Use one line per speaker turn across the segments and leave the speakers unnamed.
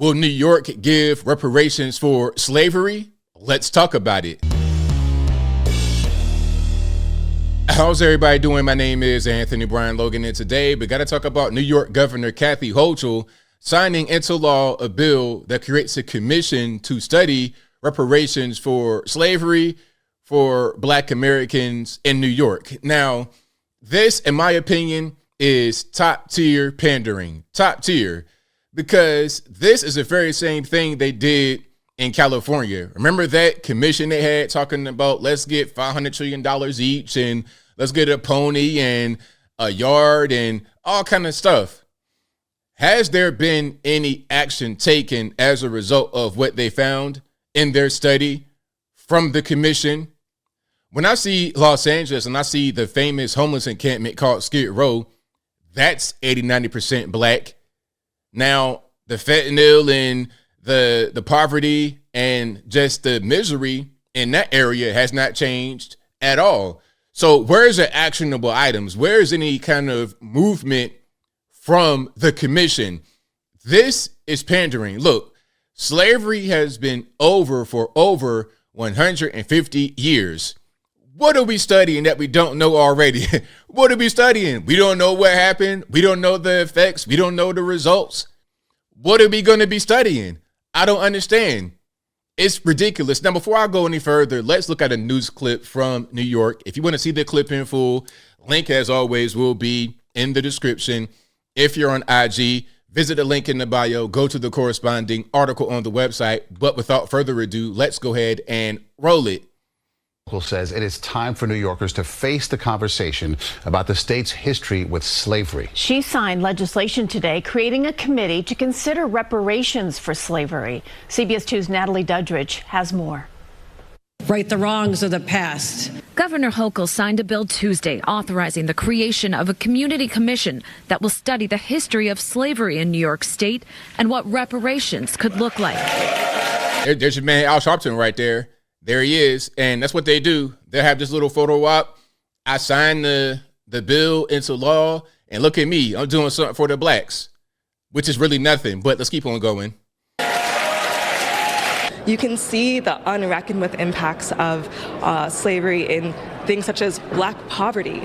Will New York give reparations for slavery? Let's talk about it. How's everybody doing? My name is Anthony Brian Logan, and today we got to talk about New York Governor Kathy Hochul signing into law a bill that creates a commission to study reparations for slavery for Black Americans in New York. Now, this, in my opinion, is top tier pandering, top tier. Because this is the very same thing they did in California. Remember that commission they had talking about let's get $500 trillion each and let's get a pony and a yard and all kind of stuff. Has there been any action taken as a result of what they found in their study from the commission? When I see Los Angeles and I see the famous homeless encampment called Skid Row, that's 80-90% Black. Now, the fentanyl and the poverty and just the misery in that area has not changed at all. So where's the actionable items? Where is any kind of movement from the commission? This is pandering. Look, slavery has been over for over 150 years. What are we studying that we don't know already? What are we studying? We don't know what happened. We don't know the effects. We don't know the results. What are we going to be studying? I don't understand. It's ridiculous. Now, before I go any further, let's look at a news clip from New York. If you want to see the clip in full, link as always will be in the description. If you're on IG, visit the link in the bio, go to the corresponding article on the website. But without further ado, let's go ahead and roll it.
Says it is time for New Yorkers to face the conversation about the state's history with slavery.
She signed legislation today creating a committee to consider reparations for slavery. CBS 2's Natalie Dudridge has more.
Right the wrongs of the past.
Governor Hochul signed a bill Tuesday authorizing the creation of a community commission that will study the history of slavery in New York State and what reparations could look like.
There's your man Al Sharpton right there. There he is. And that's what they do. They'll have this little photo op. I signed the bill into law. And look at me. I'm doing something for the Blacks, which is really nothing. But let's keep on going.
You can see the unreckoned with impacts of slavery in things such as Black poverty,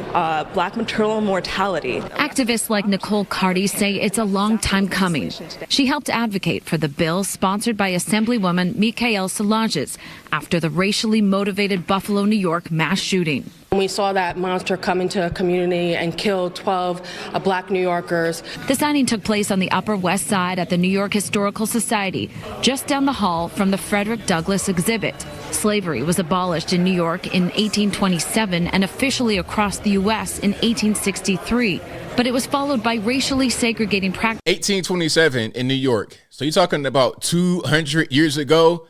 Black maternal mortality.
Activists like Nicole Carty say it's a long time coming. She helped advocate for the bill sponsored by Assemblywoman Micaël Salages after the racially motivated Buffalo, New York mass shooting.
We saw that monster come into a community and kill 12 Black New Yorkers.
The signing took place on the Upper West Side at the New York Historical Society, just down the hall from the Frederick Douglass exhibit. Slavery was abolished in New York in 1827 and officially across the U.S. in 1863. But it was followed by racially segregating practices. 1827 in New York. So you're talking about 200 years ago?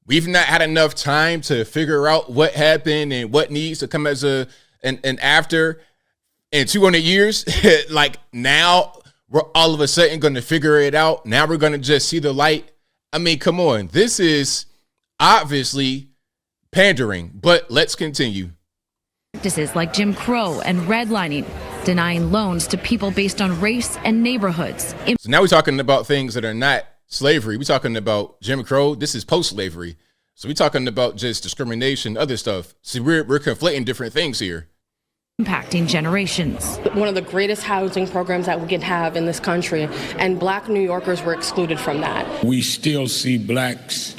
We've not had enough time to figure out what happened and what needs to come as an after in 200 years. Like now we're all of a sudden going to figure it out. Now we're going to just see the light. I mean, come on. This is obviously pandering, but let's continue. Practices like Jim Crow and redlining, denying loans to people based on race and neighborhoods.
So now we're talking about things that are not slavery. We're talking about Jim Crow. This is post-slavery. So we're talking about just discrimination, other stuff. See, we're conflating different things here.
Impacting generations.
One of the greatest housing programs that we can have in this country, and Black New Yorkers were excluded from that.
We still see Blacks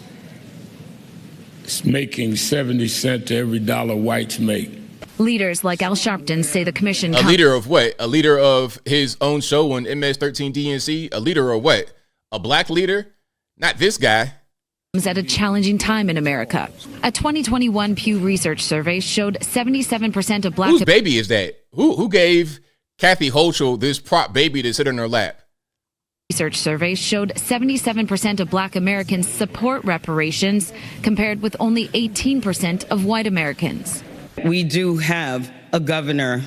making 70 cents to every dollar whites make.
Leaders like Al Sharpton say the commission...
A leader of what? A leader of his own show on MS-13 DNC? A leader of what? A Black leader? Not this guy.
At a challenging time in America. A 2021 Pew Research survey showed 77% of Black...
Whose baby is that? Who gave Kathy Hochul this prop baby to sit in her lap?
Research survey showed 77% of Black Americans support reparations, compared with only 18% of white Americans.
We do have a governor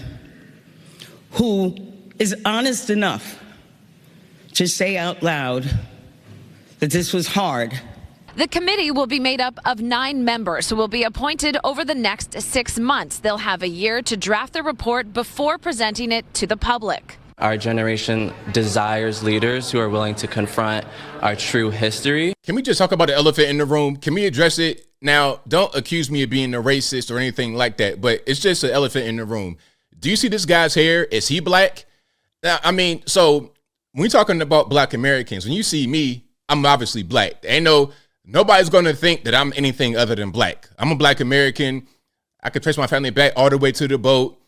who is honest enough to say out loud that this was hard.
The committee will be made up of 9 members who will be appointed over the next 6 months. They'll have a year to draft the report before presenting it to the public.
Our generation desires leaders who are willing to confront our true history.
Can we just talk about the elephant in the room? Can we address it? Now, don't accuse me of being a racist or anything like that, but it's just an elephant in the room. Do you see this guy's hair? Is he black? Now, I mean, so when we're talking about black Americans, when you see me, I'm obviously black. Nobody's going to think that I'm anything other than black. I'm a black American. I could trace my family back all the way to the boat.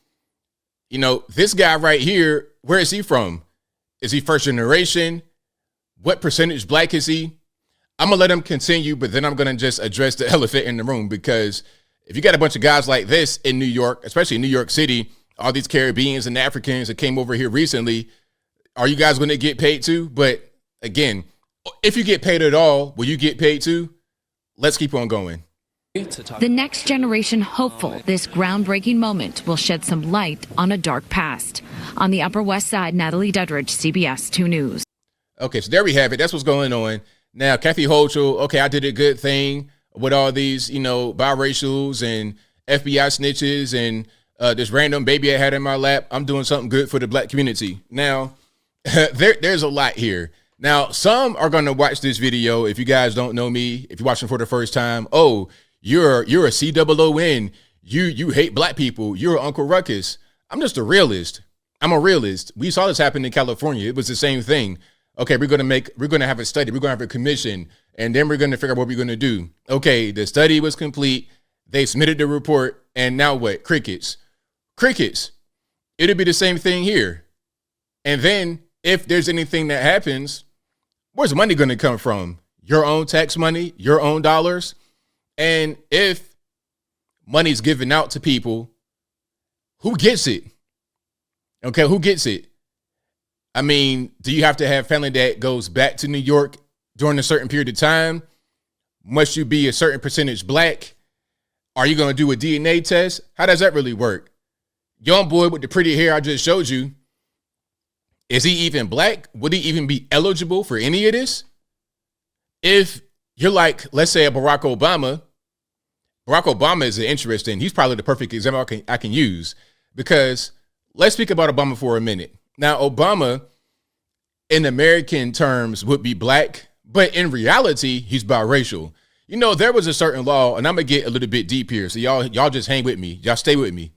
You know, this guy right here, where is he from? Is he first generation? What percentage black is he? I'm going to let him continue, but then I'm going to just address the elephant in the room, because if you got a bunch of guys like this in New York, especially in New York City, all these Caribbeans and Africans that came over here recently, are you guys going to get paid too? But again, if you get paid at all, will you get paid too? Let's keep on going.
The next generation hopeful this groundbreaking moment will shed some light on a dark past. On the Upper West Side, Natalie Duddridge, CBS 2 News.
Okay, so there we have it. That's what's going on. Now, Kathy Hochul, okay, I did a good thing with all these, biracials and FBI snitches and this random baby I had in my lap. I'm doing something good for the black community. Now, there's a lot here. Now, some are going to watch this video. If you guys don't know me, if you're watching for the first time, oh, you're a COON. You hate black people. You're Uncle Ruckus. I'm just a realist. I'm a realist. We saw this happen in California. It was the same thing. Okay, we're going to have a study. We're going to have a commission, and then we're going to figure out what we're going to do. Okay, the study was complete. They submitted the report, and now what? Crickets. It'll be the same thing here. And then if there's anything that happens, where's the money going to come from? Your own tax money, your own dollars. And if money's given out to people, who gets it? Okay, who gets it? I mean, do you have to have family that goes back to New York during a certain period of time? Must you be a certain percentage black? Are you going to do a DNA test? How does that really work? Young boy with the pretty hair I just showed you, is he even black? Would he even be eligible for any of this? If you're like, let's say a Barack Obama is interesting. He's probably the perfect example I can use, because let's speak about Obama for a minute. Now, Obama, in American terms, would be black, but in reality, he's biracial. There was a certain law, and I'm going to get a little bit deep here, so y'all just hang with me. Y'all stay with me.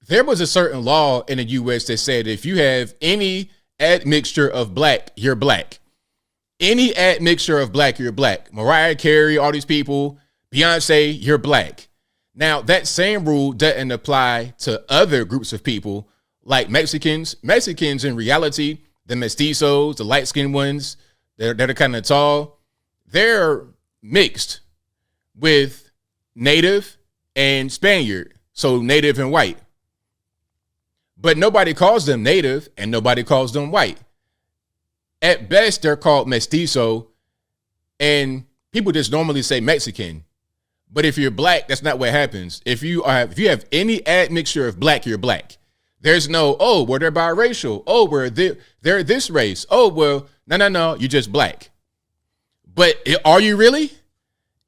There was a certain law in the U.S. that said if you have any admixture of black, you're black. Any admixture of black, you're black. Mariah Carey, all these people, Beyonce, you're black. Now, that same rule doesn't apply to other groups of people, like Mexicans. Mexicans, in reality, the mestizos, the light-skinned ones, they're kind of tall, they're mixed with native and Spaniard, so native and white. But nobody calls them native and nobody calls them white. At best, they're called mestizo, and people just normally say Mexican. But if you're black, that's not what happens. If you have any admixture of black, you're black. There's no, oh, well, they're biracial. Oh, they're this race. Oh, well, no, you're just black. But are you really?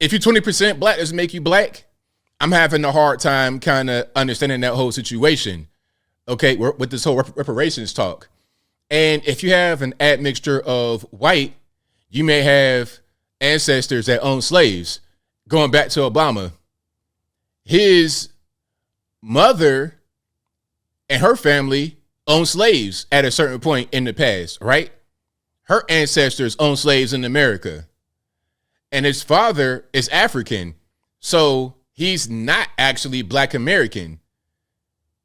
If you're 20% black, does it make you black? I'm having a hard time kind of understanding that whole situation. Okay, with this whole reparations talk. And if you have an admixture of white, you may have ancestors that own slaves. Going back to Obama, his mother and her family owned slaves at a certain point in the past, right? Her ancestors owned slaves in America. And his father is African, so he's not actually black American.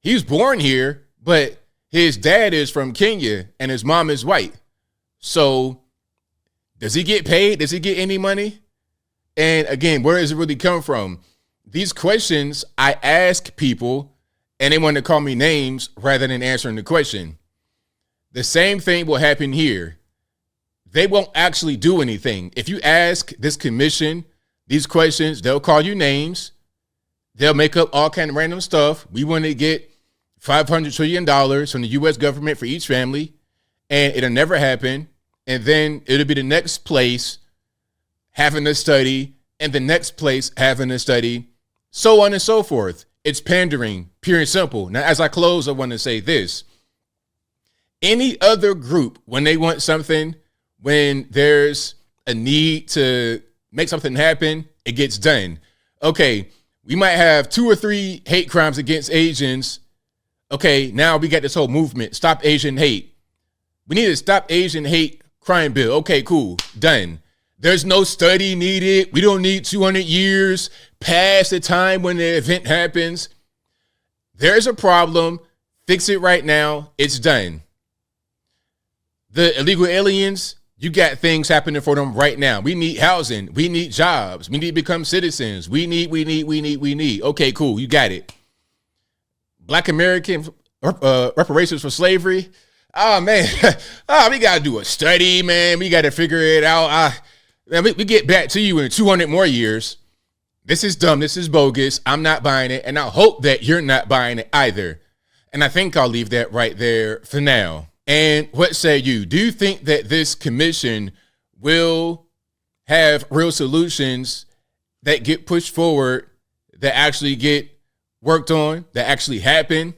He was born here, but his dad is from Kenya and his mom is white. So does he get paid? Does he get any money? And again, where does it really come from? These questions I ask people, and they want to call me names rather than answering the question. The same thing will happen here. They won't actually do anything. If you ask this commission these questions, they'll call you names. They'll make up all kind of random stuff. We want to get $500 trillion from the U.S. government for each family, and it'll never happen. And then it'll be the next place having a study, and the next place having a study, so on and so forth. It's pandering, pure and simple. Now, as I close, I want to say this. Any other group, when they want something, when there's a need to make something happen, it gets done. Okay, we might have 2 or 3 hate crimes against Asians. Okay, now we got this whole movement, Stop Asian Hate. We need to Stop Asian Hate crime bill. Okay, cool, done. There's no study needed. We don't need 200 years past the time when the event happens. There's a problem. Fix it right now. It's done. The illegal aliens, you got things happening for them right now. We need housing. We need jobs. We need to become citizens. We need. Okay, cool. You got it. Black American reparations for slavery. Oh, man. We got to do a study, man. We got to figure it out. Man, we get back to you in 200 more years. This is dumb. This is bogus. I'm not buying it. And I hope that you're not buying it either. And I think I'll leave that right there for now. And what say you? Do you think that this commission will have real solutions that get pushed forward, that actually get worked on, that actually happen?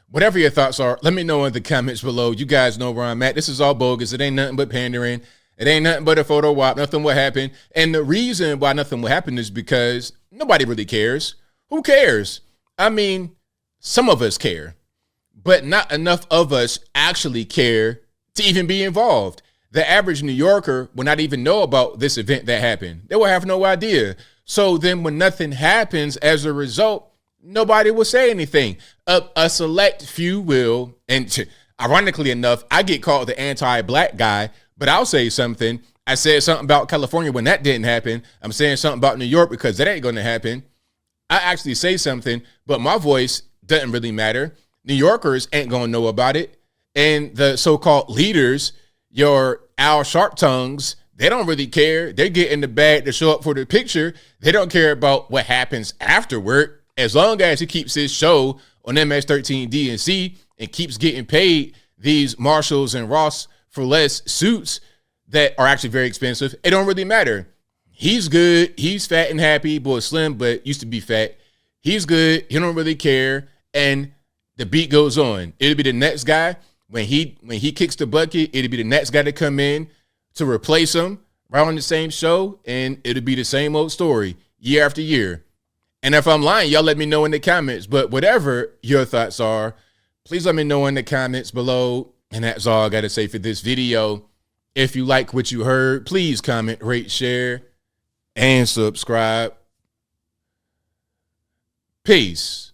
Whatever your thoughts are, let me know in the comments below. You guys know where I'm at. This is all bogus. It ain't nothing but pandering. It ain't nothing but a photo op. Nothing will happen. And the reason why nothing will happen is because nobody really cares. Who cares? I mean, some of us care, but not enough of us actually care to even be involved. The average New Yorker will not even know about this event that happened. They will have no idea. So then when nothing happens as a result, nobody will say anything. A select few will. And ironically enough, I get called the anti-black guy, but I'll say something. I said something about California when that didn't happen. I'm saying something about New York because that ain't going to happen. I actually say something, but my voice doesn't really matter. New Yorkers ain't going to know about it. And the so-called leaders, your Al Sharptongues, they don't really care. They get in the bag to show up for the picture. They don't care about what happens afterward. As long as he keeps his show on MS-13 DNC and keeps getting paid these Marshalls and Ross for less suits that are actually very expensive, it don't really matter. He's good. He's fat and happy. Boy, slim, but used to be fat. He's good. He don't really care. And the beat goes on. It'll be the next guy. When he kicks the bucket, it'll be the next guy to come in to replace him right on the same show. And it'll be the same old story year after year. And if I'm lying, y'all let me know in the comments. But whatever your thoughts are, please let me know in the comments below. And that's all I got to say for this video. If you like what you heard, please comment, rate, share, and subscribe. Peace.